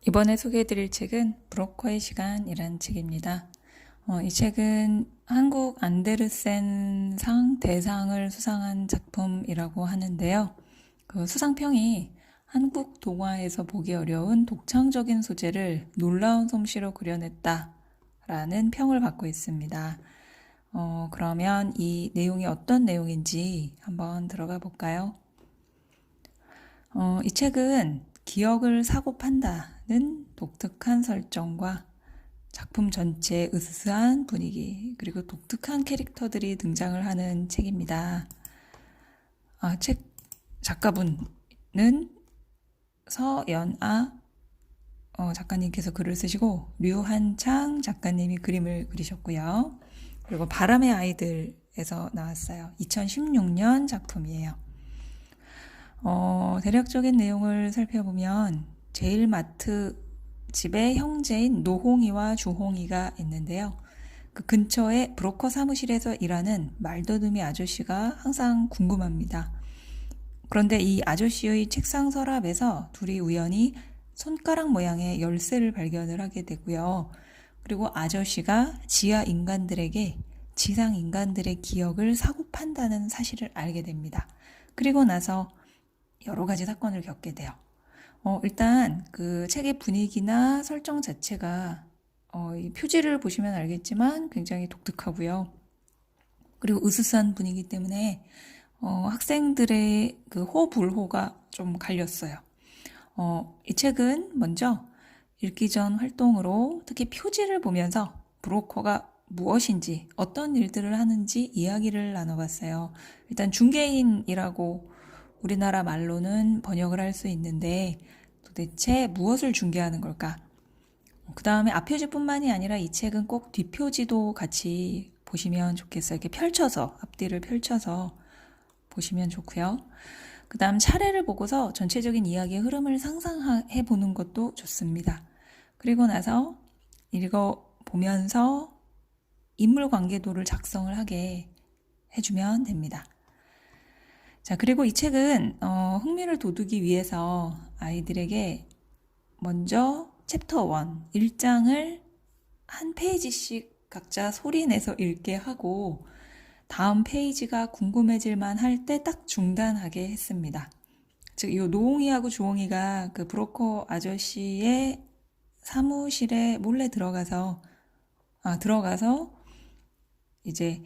이번에 소개해드릴 책은 브로커의 시간이라는 책입니다. 이 책은 한국 안데르센상 대상을 수상한 작품이라고 하는데요. 그 수상평이 한국 동화에서 보기 어려운 독창적인 소재를 놀라운 솜씨로 그려냈다라는 평을 받고 있습니다. 그러면 이 내용이 어떤 내용인지 한번 들어가 볼까요? 이 책은 기억을 사고 판다는 독특한 설정과 작품 전체의 으스스한 분위기, 그리고 독특한 캐릭터들이 등장을 하는 책입니다. 책 작가분은 서연아 작가님께서 글을 쓰시고 류한창 작가님이 그림을 그리셨고요. 그리고 바람의 아이들에서 나왔어요. 2016년 작품이에요. 대략적인 내용을 살펴보면 제일마트 집에 형제인 노홍이와 주홍이가 있는데요. 그 근처에 브로커 사무실에서 일하는 말더듬이 아저씨가 항상 궁금합니다. 그런데 이 아저씨의 책상 서랍에서 둘이 우연히 손가락 모양의 열쇠를 발견을 하게 되고요. 그리고 아저씨가 지하 인간들에게 지상 인간들의 기억을 사고 판다는 사실을 알게 됩니다. 그리고 나서 여러 가지 사건을 겪게 돼요. 일단 그 책의 분위기나 설정 자체가 이 표지를 보시면 알겠지만 굉장히 독특하고요. 그리고 으스스한 분위기 때문에 학생들의 그 호불호가 좀 갈렸어요. 이 책은 먼저 읽기 전 활동으로 특히 표지를 보면서 브로커가 무엇인지 어떤 일들을 하는지 이야기를 나눠봤어요. 일단 중개인이라고 우리나라 말로는 번역을 할 수 있는데 도대체 무엇을 중개하는 걸까? 그 다음에 앞표지뿐만이 아니라 이 책은 꼭 뒷표지도 같이 보시면 좋겠어요. 이렇게 펼쳐서, 앞뒤를 펼쳐서 보시면 좋고요. 그 다음 차례를 보고서 전체적인 이야기의 흐름을 상상해 보는 것도 좋습니다. 그리고 나서 읽어보면서 인물 관계도를 작성을 하게 해주면 됩니다. 자, 그리고 이 책은 흥미를 돋우기 위해서 아이들에게 먼저 챕터 1, 1장을 한 페이지씩 각자 소리내서 읽게 하고 다음 페이지가 궁금해질만 할 때 딱 중단하게 했습니다. 즉, 이 노홍이하고 주홍이가 그 브로커 아저씨의 사무실에 몰래 들어가서 이제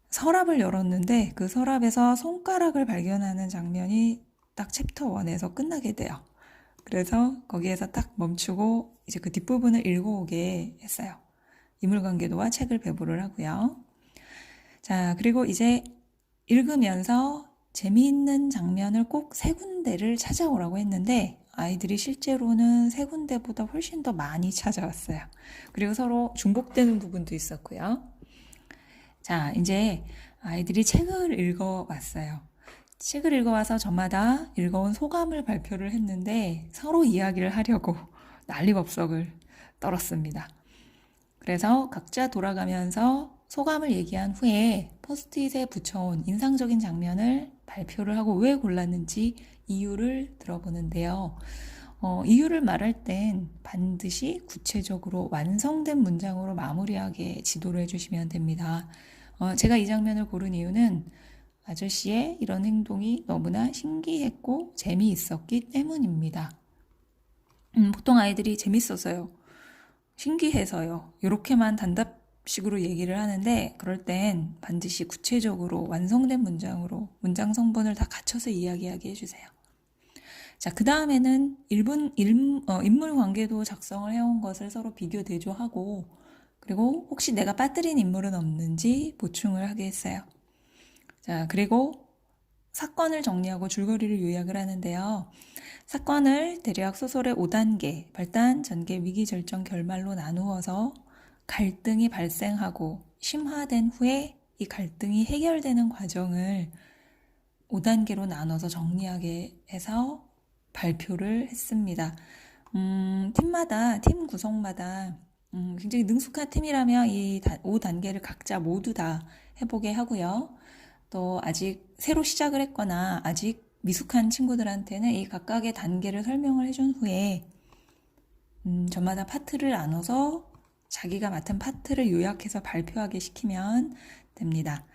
서랍을 열었는데 그 서랍에서 손가락을 발견하는 장면이 딱 챕터 1에서 끝나게 돼요. 그래서 거기에서 딱 멈추고 이제 그 뒷부분을 읽어오게 했어요. 인물관계도와 책을 배부를 하고요. 자, 그리고 이제 읽으면서 재미있는 장면을 꼭 3군데를 찾아오라고 했는데 아이들이 실제로는 3군데보다 훨씬 더 많이 찾아왔어요. 그리고 서로 중복되는 부분도 있었고요. 자, 이제 아이들이 책을 읽어왔어요. 책을 읽어와서 저마다 읽어온 소감을 발표를 했는데 서로 이야기를 하려고 난리법석을 떨었습니다. 그래서 각자 돌아가면서 소감을 얘기한 후에 포스트잇에 붙여온 인상적인 장면을 발표를 하고 왜 골랐는지 이유를 들어보는데요. 이유를 말할 땐 반드시 구체적으로 완성된 문장으로 마무리하게 지도를 해주시면 됩니다. 제가 이 장면을 고른 이유는 아저씨의 이런 행동이 너무나 신기했고 재미있었기 때문입니다. 보통 아이들이 재밌어서요, 신기해서요, 이렇게만 단답식으로 얘기를 하는데 그럴 땐 반드시 구체적으로 완성된 문장으로 문장 성분을 다 갖춰서 이야기하게 해주세요. 자, 그 다음에는 인물 관계도 작성을 해온 것을 서로 비교 대조하고 그리고 혹시 내가 빠뜨린 인물은 없는지 보충을 하게 했어요. 자, 그리고 사건을 정리하고 줄거리를 요약을 하는데요. 사건을 대략 소설의 5단계, 발단, 전개, 위기, 절정, 결말로 나누어서 갈등이 발생하고 심화된 후에 이 갈등이 해결되는 과정을 5단계로 나눠서 정리하게 해서 발표를 했습니다. 팀 구성마다 굉장히 능숙한 팀이라면 이 5단계를 각자 모두 다 해보게 하고요. 또 아직 새로 시작을 했거나 아직 미숙한 친구들한테는 이 각각의 단계를 설명을 해준 후에 저마다 파트를 나눠서 자기가 맡은 파트를 요약해서 발표하게 시키면 됩니다.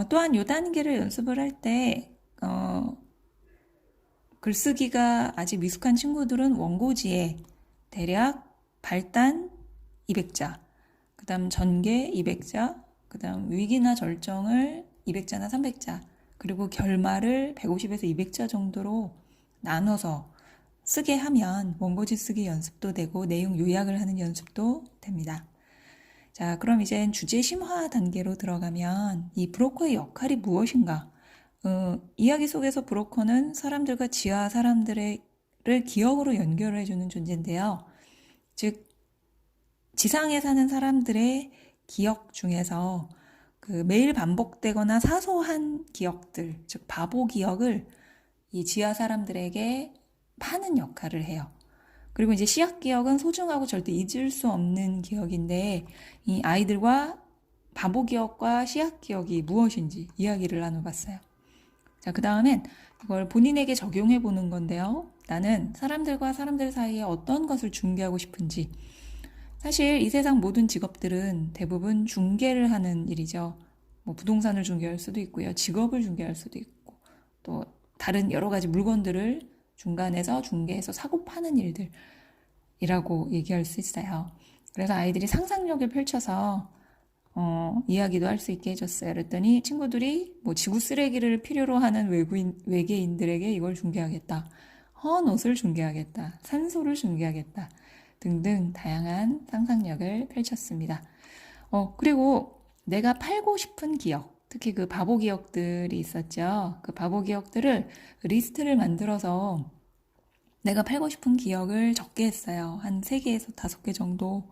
또한 이 단계를 연습을 할 때 글쓰기가 아직 미숙한 친구들은 원고지에 대략 발단 200자, 그 다음 전개 200자, 그 다음 위기나 절정을 200자나 300자, 그리고 결말을 150에서 200자 정도로 나눠서 쓰게 하면 원고지 쓰기 연습도 되고 내용 요약을 하는 연습도 됩니다. 자, 그럼 이제 주제 심화 단계로 들어가면 이 브로커의 역할이 무엇인가? 이야기 속에서 브로커는 사람들과 지하 사람들을 기억으로 연결을 해주는 존재인데요. 즉, 지상에 사는 사람들의 기억 중에서 그 매일 반복되거나 사소한 기억들, 즉 바보 기억을 이 지하 사람들에게 파는 역할을 해요. 그리고 이제 씨앗 기억은 소중하고 절대 잊을 수 없는 기억인데 이 아이들과 바보 기억과 씨앗 기억이 무엇인지 이야기를 나눠봤어요. 자, 그 다음엔 이걸 본인에게 적용해 보는 건데요. 나는 사람들과 사람들 사이에 어떤 것을 중개하고 싶은지. 사실 이 세상 모든 직업들은 대부분 중개를 하는 일이죠. 뭐 부동산을 중개할 수도 있고요. 직업을 중개할 수도 있고 또 다른 여러 가지 물건들을 중간에서 중개해서 사고 파는 일들이라고 얘기할 수 있어요. 그래서 아이들이 상상력을 펼쳐서 이야기도 할 수 있게 해줬어요. 그랬더니 친구들이 뭐 지구 쓰레기를 필요로 하는 외계인들에게 이걸 중개하겠다. 헌 옷을 중개하겠다. 산소를 중개하겠다. 등등 다양한 상상력을 펼쳤습니다. 그리고 내가 팔고 싶은 기억, 특히 그 바보 기억들이 있었죠. 그 바보 기억들을 리스트를 만들어서 내가 팔고 싶은 기억을 적게 했어요. 한 3개에서 5개 정도.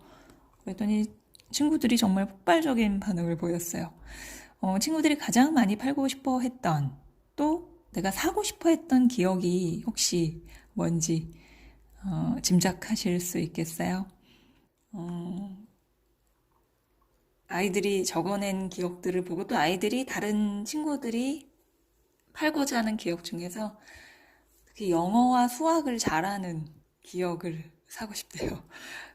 그랬더니 친구들이 정말 폭발적인 반응을 보였어요. 친구들이 가장 많이 팔고 싶어 했던 또 내가 사고 싶어 했던 기억이 혹시 뭔지 짐작하실 수 있겠어요? 아이들이 적어낸 기억들을 보고 또 아이들이 다른 친구들이 팔고자 하는 기억 중에서 특히 영어와 수학을 잘하는 기억을 사고 싶대요.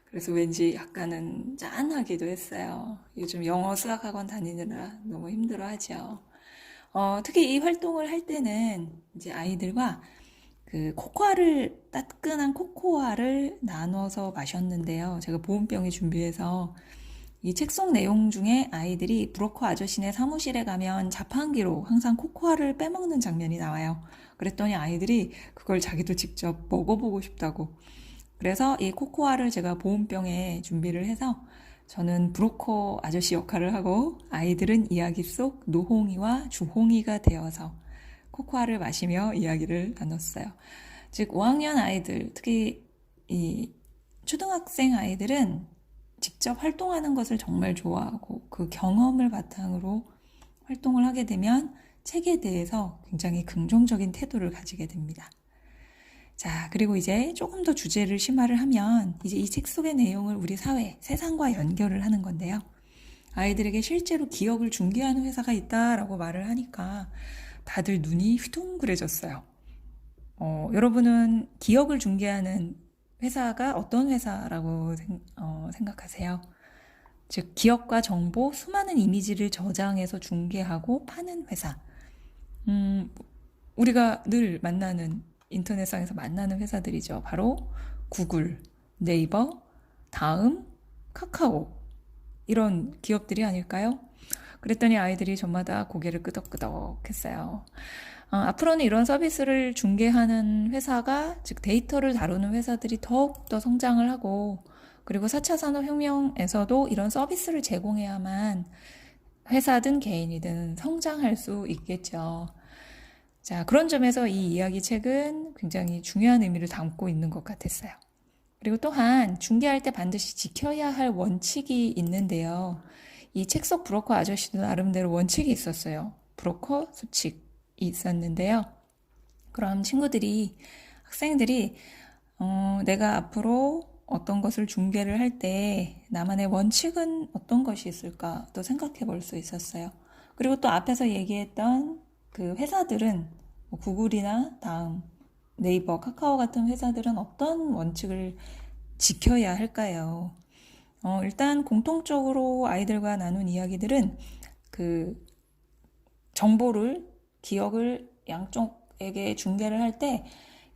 그래서 왠지 약간은 짠하기도 했어요. 요즘 영어 수학 학원 다니느라 너무 힘들어하죠. 특히 이 활동을 할 때는 이제 아이들과 그 따끈한 코코아를 나눠서 마셨는데요. 제가 보온병에 준비해서 이 책 속 내용 중에 아이들이 브로커 아저씨네 사무실에 가면 자판기로 항상 코코아를 빼먹는 장면이 나와요. 그랬더니 아이들이 그걸 자기도 직접 먹어보고 싶다고. 그래서 이 코코아를 제가 보온병에 준비를 해서 저는 브로커 아저씨 역할을 하고 아이들은 이야기 속 노홍이와 주홍이가 되어서 코코아를 마시며 이야기를 나눴어요. 즉 5학년 아이들, 특히 이 초등학생 아이들은 직접 활동하는 것을 정말 좋아하고 그 경험을 바탕으로 활동을 하게 되면 책에 대해서 굉장히 긍정적인 태도를 가지게 됩니다. 자, 그리고 이제 조금 더 주제를 심화를 하면 이제 이 책 속의 내용을 우리 사회, 세상과 연결을 하는 건데요. 아이들에게 실제로 기억을 중개하는 회사가 있다라고 말을 하니까 다들 눈이 휘둥그레졌어요. 여러분은 기억을 중개하는 회사가 어떤 회사라고 생각하세요? 즉, 기억과 정보, 수많은 이미지를 저장해서 중개하고 파는 회사. 우리가 늘 만나는 인터넷상에서 만나는 회사들이죠. 바로 구글, 네이버, 다음, 카카오 이런 기업들이 아닐까요? 그랬더니 아이들이 저마다 고개를 끄덕끄덕 했어요. 앞으로는 이런 서비스를 중개하는 회사가, 즉 데이터를 다루는 회사들이 더욱더 성장을 하고 그리고 4차 산업혁명에서도 이런 서비스를 제공해야만 회사든 개인이든 성장할 수 있겠죠. 자, 그런 점에서 이 이야기 책은 굉장히 중요한 의미를 담고 있는 것 같았어요. 그리고 또한 중개할 때 반드시 지켜야 할 원칙이 있는데요. 이 책 속 브로커 아저씨도 나름대로 원칙이 있었어요. 브로커 수칙이 있었는데요. 그럼 학생들이 내가 앞으로 어떤 것을 중개를 할 때 나만의 원칙은 어떤 것이 있을까 또 생각해 볼 수 있었어요. 그리고 또 앞에서 얘기했던 그 회사들은 구글이나 다음, 네이버, 카카오 같은 회사들은 어떤 원칙을 지켜야 할까요? 일단 공통적으로 아이들과 나눈 이야기들은 그 정보를, 기억을 양쪽에게 중계를 할 때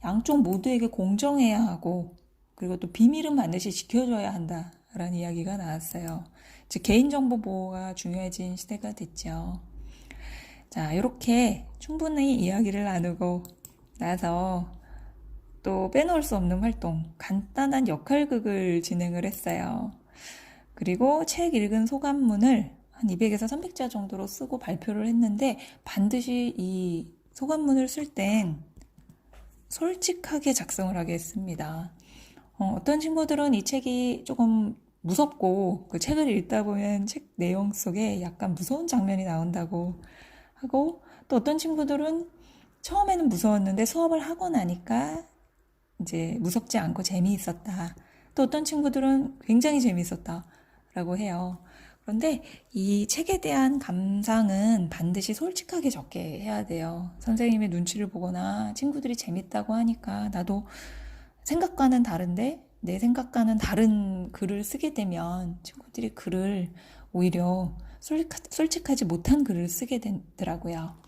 양쪽 모두에게 공정해야 하고, 그리고 또 비밀은 반드시 지켜줘야 한다라는 이야기가 나왔어요. 즉 개인정보 보호가 중요해진 시대가 됐죠. 자, 이렇게 충분히 이야기를 나누고 나서 또 빼놓을 수 없는 활동, 간단한 역할극을 진행을 했어요. 그리고 책 읽은 소감문을 한 200에서 300자 정도로 쓰고 발표를 했는데, 반드시 이 소감문을 쓸 땐 솔직하게 작성을 하게 했습니다. 어떤 친구들은 이 책이 조금 무섭고 그 책을 읽다 보면 책 내용 속에 약간 무서운 장면이 나온다고 하고, 또 어떤 친구들은 처음에는 무서웠는데 수업을 하고 나니까 이제 무섭지 않고 재미있었다. 또 어떤 친구들은 굉장히 재미있었다라고 해요. 그런데 이 책에 대한 감상은 반드시 솔직하게 적게 해야 돼요. 선생님의 눈치를 보거나 친구들이 재밌다고 하니까 나도 생각과는 다른데 내 생각과는 다른 글을 쓰게 되면 친구들이 글을 오히려 솔직하지 못한 글을 쓰게 되더라고요.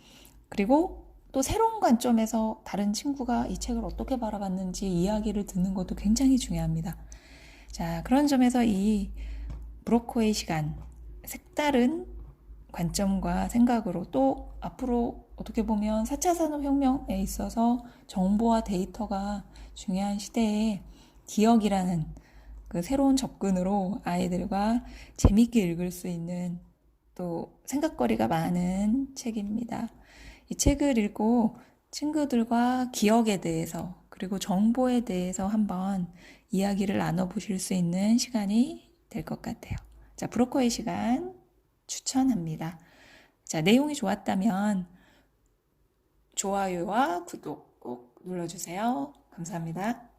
그리고 또 새로운 관점에서 다른 친구가 이 책을 어떻게 바라봤는지 이야기를 듣는 것도 굉장히 중요합니다. 자, 그런 점에서 이 브로커의 시간, 색다른 관점과 생각으로, 또 앞으로 어떻게 보면 4차 산업혁명에 있어서 정보와 데이터가 중요한 시대에 기억이라는 그 새로운 접근으로 아이들과 재밌게 읽을 수 있는 또 생각거리가 많은 책입니다. 이 책을 읽고 친구들과 기억에 대해서 그리고 정보에 대해서 한번 이야기를 나눠보실 수 있는 시간이 될 것 같아요. 자, 브로커의 시간 추천합니다. 자, 내용이 좋았다면 좋아요와 구독 꼭 눌러주세요. 감사합니다.